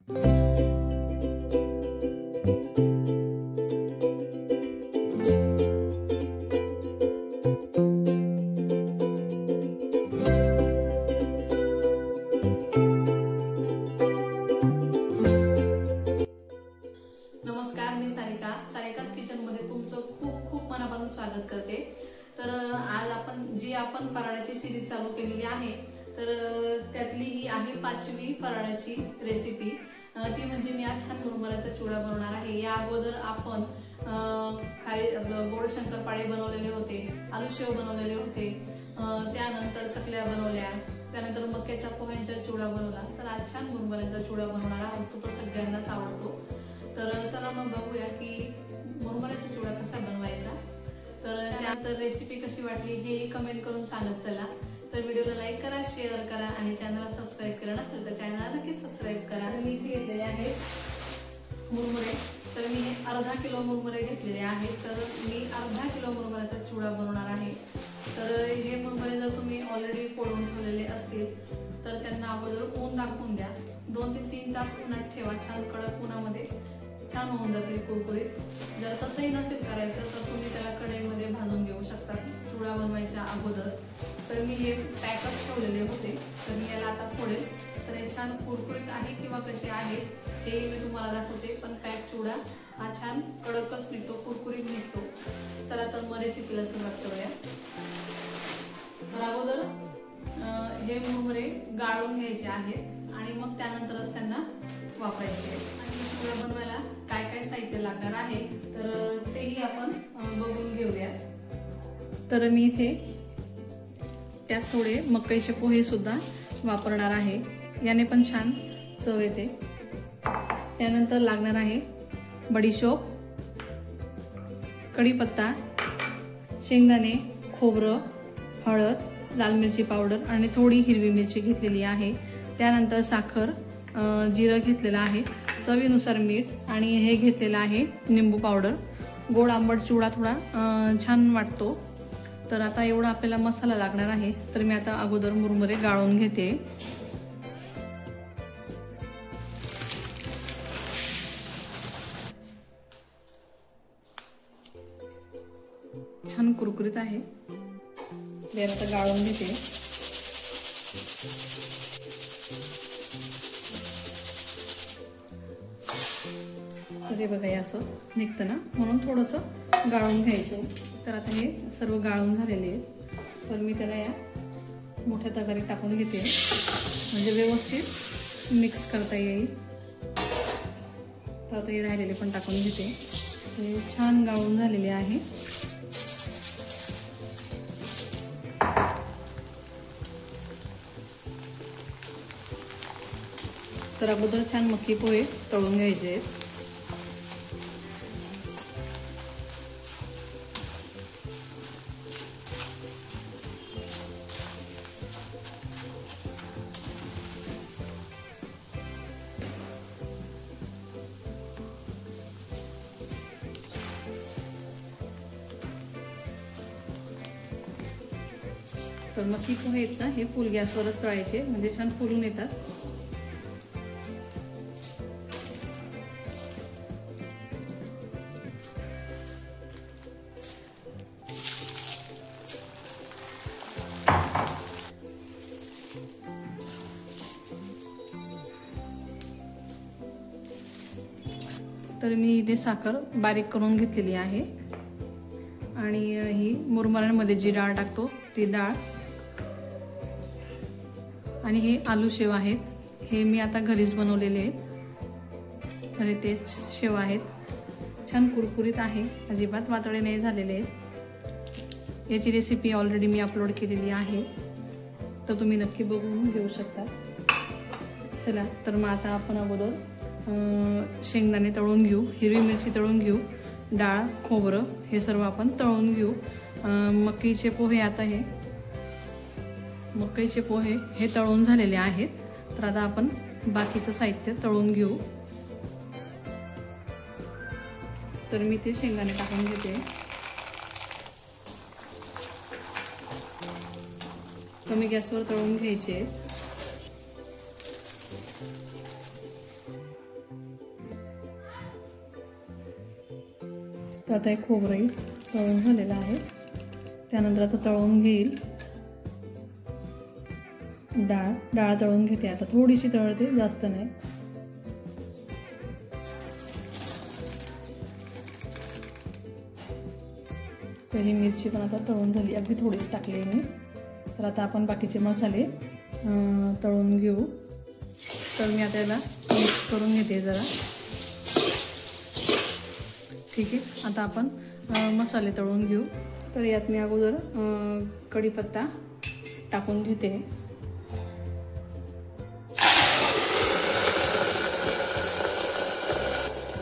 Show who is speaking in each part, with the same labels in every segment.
Speaker 1: नमस्कार, मी सारिकास किचन मध्ये तुमचं खूप खूप मनापासून स्वागत करते। तर आज आपण फराळाची सिरीज चालू केलेली आहे, तर त्यातली ही आहे 5वी फराळाची रेसिपी। ती म्हणजे मी आज छान मुरमुऱ्याचा चिवडा बनवणार आहे। या अगोदर आपण गोड शंकरपाळे बनवलेले होते, आलू शेव बनवलेले होते, त्यानंतर चकल्या बनवल्या, त्यानंतर मक्याच्या पोह्यांचा चिवडा बनवला। तर आज छान मुरमुऱ्याचा चिवडा बनवणार आहोत, तो सगळ्यांनाच आवडतो। तर चला मग बघूया की मुरमुऱ्याचा चिवडा कसा बनवायचा। तर त्यानंतर रेसिपी कशी वाटली हे कमेंट करून सांगत चला। तर व्हिडिओला लाईक करा, शेअर करा आणि चॅनलला सबस्क्राईब करा नसेल तर चॅनलला नक्की सबस्क्राईब करा। मी इथे घेतलेले आहेत मुरमुरे, तर मी अर्धा किलो मुरमुरे घेतलेले आहेत। तर मी अर्धा किलो मुरमुऱ्याचा चिवडा बनवणार आहे। तर हे मुरमुरे जर तुम्ही ऑलरेडी फोडून ठेवलेले असतील तर त्यांना अगोदर ऊन दाखवून द्या। 2 ते 3 तास उन्हात ठेवा, छान कडक उन्हामध्ये, छान होऊन जातील कुरकुरीत। जर तसंही नसेल करायचं तर तुम्ही त्याला कढईमध्ये भाजून घेऊ शकता चिवडा बनवायच्या अगोदर। तर मी हे पॅकच ठेवलेले होते, तर मी याला आता फोडेल। तर हे छान कुरकुरीत आहे किंवा कसे आहेत हे मी तुम्हाला दाखवते, पण पॅक चिवडा हा छान कडकच निघतो, कुरकुरीत निघतो। चला तर मग रेसिपीला सुरुवात करूया। तर अगोदर हे मुरमुरे गाळून घ्यायचे आहेत आणि मग त्यानंतरच त्यांना वापरायचे। आणि चिवडा बनवायला काय काय साहित्य लागणार आहे तर तेही आपण बघून घेऊया। तर मी इथे त्यात थोडे मकईचे पोहे सुद्धा वापरणार आहे, याने पण छान चव येते। त्यानंतर लागणार आहे बडीशोप, कढीपत्ता, शेंगदाणे, खोबरं, हळद, लाल मिरची पावडर आणि थोडी हिरवी मिरची घेतलेली आहे। त्यानंतर साखर, जिरं घेतलेलं आहे, चवीनुसार मीठ आणि हे घेतलेलं आहे निंबू पावडर। गोड आंबट चिवडा थोडा छान वाटतो। तर आता एवढा आपल्याला मसाला लागणार आहे। तर मी आता अगोदर मुरमुरे गाळून घेते। छान कुरकुरीत आहे, ते आता गाळून घेते। तर हे बघा असं निघतं ना, म्हणून थोडंसं गाळून घ्यायचं। तर आता हे सर्व गाळून झालेले आहे, तर मी त्याला या मोठ्या तगारीत टाकून घेते, म्हणजे व्यवस्थित मिक्स करता येईल। तर आता हे राहिलेले पण टाकून घेते। हे छान गाळून झालेले आहे। तर अगोदर छान मक्की पोहे तळून घ्यायचे आहेत। तर मक्की पोहे आहेत ना, हे फुल गॅसवरच तळायचे, म्हणजे छान फुलून येतात। तर मी इथे साखर बारीक करून घेतलेली आहे आणि ही मुरमुऱ्यांमध्ये जी डाळ टाकतो ती डाळ, आणि हे आलू शेव आहेत, हे मी आता घरीच बनवलेले आहेत। तर तेच शेव आहेत, छान कुरकुरीत आहे, अजिबात वातळे नाही झालेले आहेत। याची रेसिपी ऑलरेडी मी अपलोड केलेली आहे, तर तुम्ही नक्की बघून घेऊ शकता। चला तर मग आता आपण अगोदर शेंगदाणे तळून घेऊ, हिरवी मिरची तळून घेऊ, डाळ, खोबरं हे सर्व आपण तळून घेऊ। मक्कीचे पोहे, आता हे मक्कीचे पोहे हे तळून झालेले आहेत। तर आता आपण बाकीचं साहित्य तळून घेऊ। तर मी ते शेंगदाणे टाकून घेते। कमी गॅसवर तळून घ्यायचे। तर आता एक खोबरंही तळून झालेलं आहे. त्यानंतर आता तळून घेईल डाळ तळून घेते. आता थोडीशी तळते, जास्त नाही. तर ही मिरची पण आता तळून झाली, अगदी थोडीच टाकली मी. तर आता आपण बाकीचे मसाले तळून घेऊ. तर मी आता याला मिक्स करून घेते जरा. ठीक आहे, आता आपण मसाले तळून घेऊ. तर यात मी अगोदर कढीपत्ता टाकून घेते.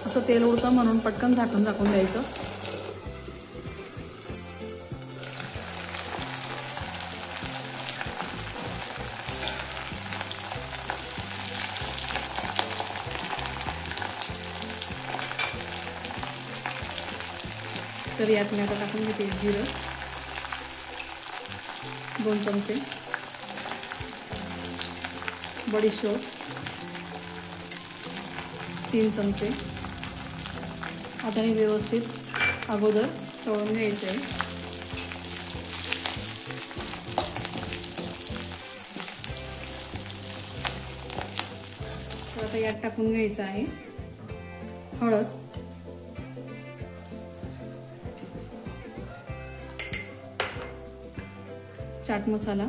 Speaker 1: असं तेल उडतं म्हणून पटकन झाकून द्यायचं. तर यात मी आता टाकून घेते जिरं 2 चमचे, बडीशोप 3 चमचे. आता हे व्यवस्थित अगोदर तळून घ्यायचं आहे. तर आता यात टाकून घ्यायचं आहे हळद, चाट मसाला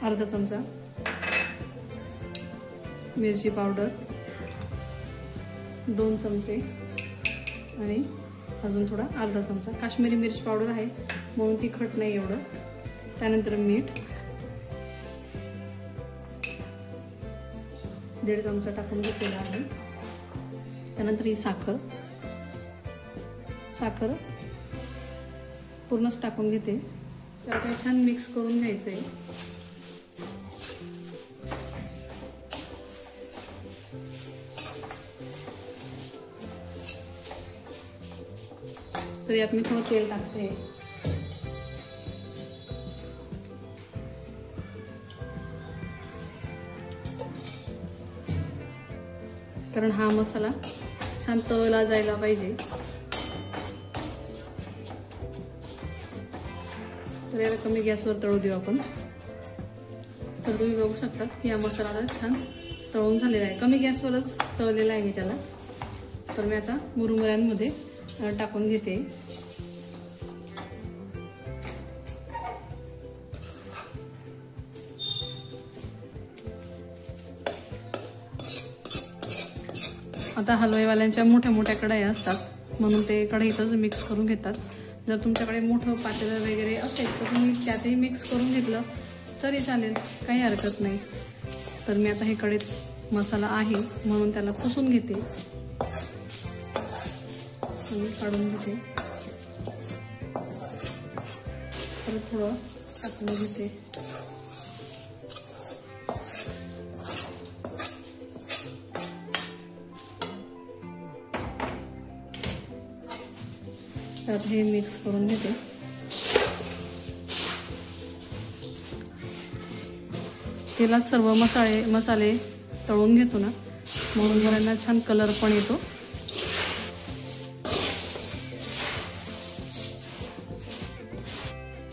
Speaker 1: अर्धा चमचा, मिरची पावडर 2 चमचे आणि अजून थोडा अर्धा चमचा. काश्मीरी मिरची पावडर आहे म्हणून तिखट नाही एवढं. त्यानंतर मीठ 1.5 चमचा टाकून घेतलेला आहे. त्यानंतर ही साखर पूर्णच टाकून घेते. तर आता छान मिक्स करून घ्यायचं आहे. तर यात मी थोडं तेल टाकते. कारण हा मसाला छान तळला जायला पाहिजे. तर याला कमी गॅसवर तळू देऊ आपण. तर तुम्ही बघू शकता की हा मसाला आता छान तळून झालेला आहे. कमी गॅसवरच तळलेला आहे मी त्याला. तर मी आता मुरमुऱ्यांमध्ये टाकून घेते. आता हलवाईवाल्यांच्या मोठ्या मोठ्या कढया असतात म्हणून ते कढईतच मिक्स करून घेतात. जर तुमच्याकडे मोठं पातेलं वगैरे असेल तर तुम्ही त्यातही मिक्स करून घेतलं तरी चालेल, काही हरकत नाही. तर मी आता हे कढईत मसाला आहे म्हणून त्याला पुसून घेते आणि काढून घेते. परत थोडं टाकून घेते. त्यात हे मिक्स करून घेते. तेलात सर्व मसाले तळून घेतो ना म्हणून मुलांना छान कलर पण येतो.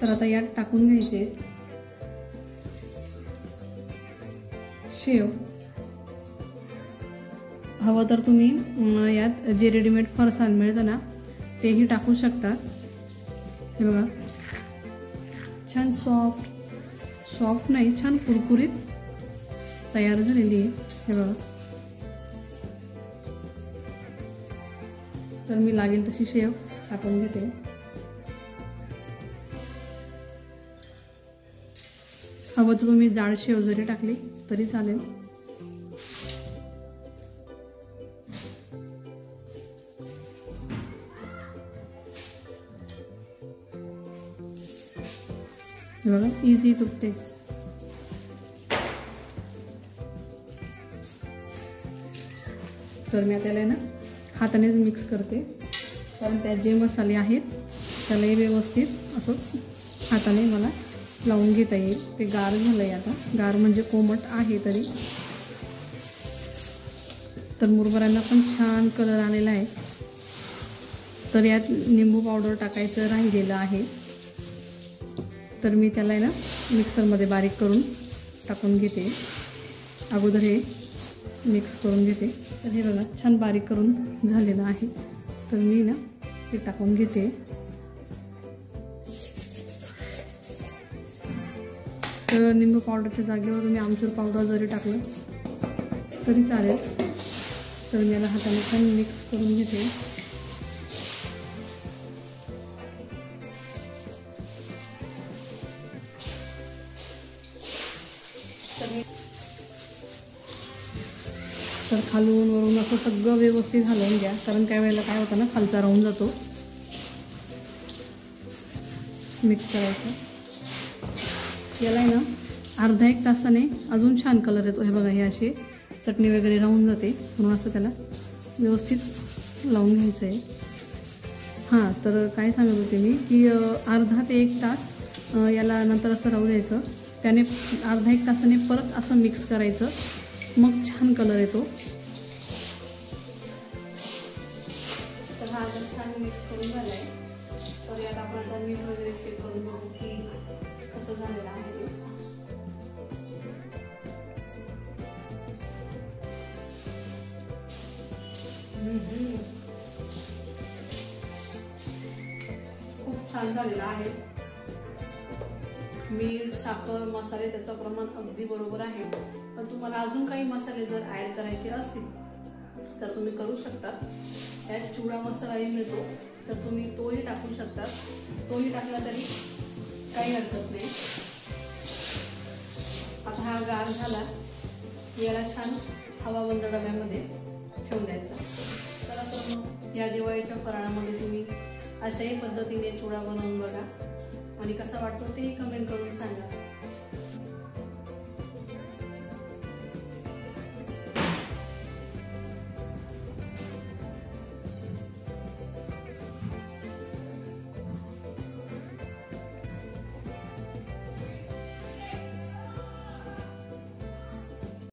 Speaker 1: तर आता यात टाकून घ्यायचे शेव. हवं तर तुम्ही यात जे रेडीमेड फरसाण मिळतं ना तेही टाकू शकता. हे बघा छान सॉफ्ट नाही, छान कुरकुरीत तयार झालेली आहे. हे बघा. तर मी लागेल तशी शेव टाकून घेते. हवं तर तुम्ही जाड शेव जरी टाकली तरी चालेल. बघा इझी तुटते. तर मी त्याला ना हातानेच मिक्स करते कारण त्यात जे मसाले आहेत त्यालाही व्यवस्थित असंच हाताने मला लावून घेता येईल. ते गार झालंय आता. गार म्हणजे कोमट आहे तरी. तर मुरमुऱ्यांना पण छान कलर आलेला आहे. तर यात निंबू पावडर टाकायचं राहिलेलं आहे, तर मी त्याला आहे ना मिक्सरमध्ये बारीक करून टाकून घेते. अगोदर हे मिक्स करून घेते. तर हे बघा छान बारीक करून झालेलं आहे. तर मी ना ते टाकून घेते. तर निंबू पावडरच्या जागेवर तुम्ही आमचूर पावडर जरी टाकलं तरी चालेल. तर मी याला हाताने छान मिक्स करून घेते. तर खालून वरून असं सगळं व्यवस्थित घालून घ्या, कारण काही वेळेला काय होतं ना खालचा राहून जातो. मिक्स करायचं. याला आहे ना अर्धा एक तासाने अजून छान कलर येतो. हे बघा हे असे चटणी वगैरे राहून जाते, म्हणून असं त्याला व्यवस्थित लावून घ्यायचं आहे. हां, तर काय सांगत होते मी की अर्धा ते एक तास याला नंतर असं राहू द्यायचं. त्याने अर्धा एक तासाने परत असं मिक्स करायचं, मग छान कलर येतो. तर हा जर छान मिक्स करून झाला आहे, तर यात आपण आता मीठ वगैरे चेक करून बघू की कसं झालेलं आहे ते. खूप छान झालेलं आहे. मीठ, साखर, मसाले त्याचं प्रमाण अगदी बरोबर आहे. पण तुम्हाला अजून काही मसाले जर ॲड करायचे असतील तर तुम्ही करू शकता. त्यात चिवडा मसालाही मिळतो, तर तुम्ही तोही टाकू शकता. तोही टाकला तरी काही हरकत नाही. आता हा गार झाला, याला छान हवाबंद डब्यामध्ये ठेवून द्यायचा. चला तर मग या दिवाळीच्या फराळामध्ये तुम्ही अशाही पद्धतीने चिवडा बनवून बघा आणि कसा वाटतो तेही कमेंट करून सांगा.